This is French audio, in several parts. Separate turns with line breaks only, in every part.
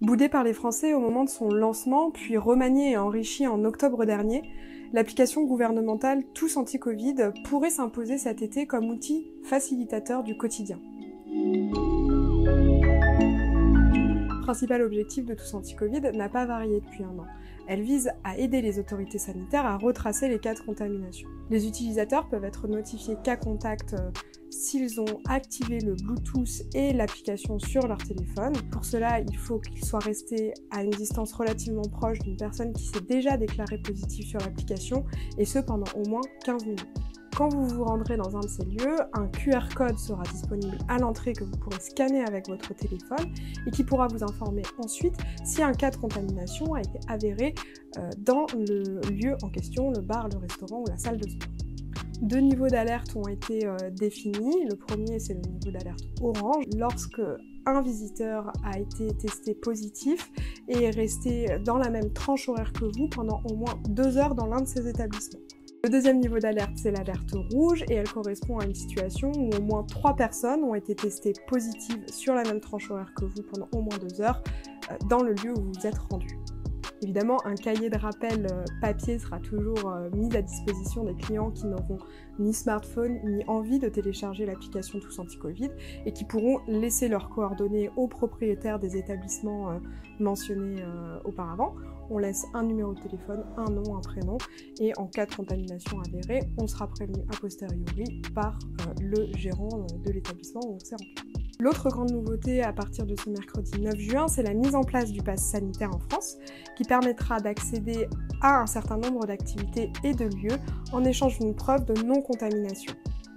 Boudée par les Français au moment de son lancement, puis remaniée et enrichie en octobre dernier, l'application gouvernementale Tous Anti-Covid pourrait s'imposer cet été comme outil facilitateur du quotidien. Le principal objectif de Tous Anti-Covid n'a pas varié depuis un an. Elle vise à aider les autorités sanitaires à retracer les cas de contamination. Les utilisateurs peuvent être notifiés cas contact s'ils ont activé le Bluetooth et l'application sur leur téléphone. Pour cela, il faut qu'ils soient restés à une distance relativement proche d'une personne qui s'est déjà déclarée positive sur l'application, et ce pendant au moins 15 minutes. Quand vous vous rendrez dans un de ces lieux, un QR code sera disponible à l'entrée que vous pourrez scanner avec votre téléphone et qui pourra vous informer ensuite si un cas de contamination a été avéré dans le lieu en question, le bar, le restaurant ou la salle de sport. 2 niveaux d'alerte ont été définis. Le premier, c'est le niveau d'alerte orange. Lorsque un visiteur a été testé positif et est resté dans la même tranche horaire que vous pendant au moins 2 heures dans l'un de ces établissements. Le deuxième niveau d'alerte, c'est l'alerte rouge, et elle correspond à une situation où au moins 3 personnes ont été testées positives sur la même tranche horaire que vous pendant au moins 2 heures dans le lieu où vous vous êtes rendu. Évidemment, un cahier de rappel papier sera toujours mis à disposition des clients qui n'auront ni smartphone ni envie de télécharger l'application Tous Anti-Covid et qui pourront laisser leurs coordonnées aux propriétaires des établissements mentionnés auparavant. On laisse un numéro de téléphone, un nom, un prénom, et en cas de contamination avérée, on sera prévenu a posteriori par le gérant de l'établissement où on s'est rendu. L'autre grande nouveauté à partir de ce mercredi 9 juin, c'est la mise en place du pass sanitaire en France, qui permettra d'accéder à un certain nombre d'activités et de lieux en échange d'une preuve de non-contamination.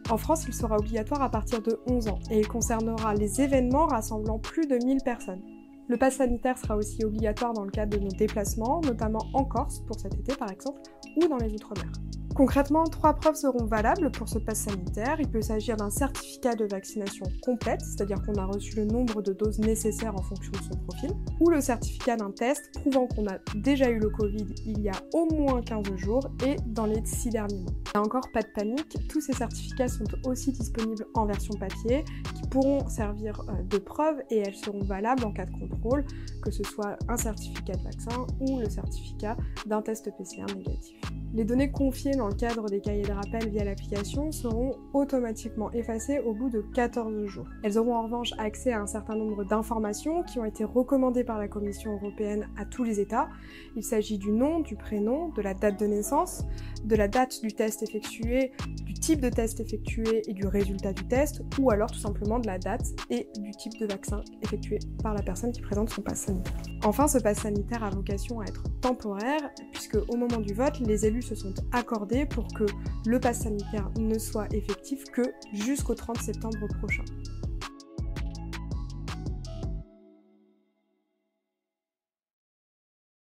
En France, il sera obligatoire à partir de 11 ans et il concernera les événements rassemblant plus de 1000 personnes. Le pass sanitaire sera aussi obligatoire dans le cadre de nos déplacements, notamment en Corse pour cet été par exemple, ou dans les Outre-mer. Concrètement, 3 preuves seront valables pour ce pass sanitaire. Il peut s'agir d'un certificat de vaccination complète, c'est-à-dire qu'on a reçu le nombre de doses nécessaires en fonction de son profil, ou le certificat d'un test prouvant qu'on a déjà eu le Covid il y a au moins 15 jours et dans les 6 derniers mois. Là encore, pas de panique, tous ces certificats sont aussi disponibles en version papier, qui pourront servir de preuve et elles seront valables en cas de contrôle, que ce soit un certificat de vaccin ou le certificat d'un test PCR négatif. Les données confiées dans le cadre des cahiers de rappel via l'application seront automatiquement effacées au bout de 14 jours. Elles auront en revanche accès à un certain nombre d'informations qui ont été recommandées par la Commission européenne à tous les États. Il s'agit du nom, du prénom, de la date de naissance, de la date du test effectué, du type de test effectué et du résultat du test, ou alors tout simplement de la date et du type de vaccin effectué par la personne qui présente son pass sanitaire. Enfin, ce pass sanitaire a vocation à être temporaire, puisque au moment du vote, les élus se sont accordés pour que le pass sanitaire ne soit effectif que jusqu'au 30 septembre prochain.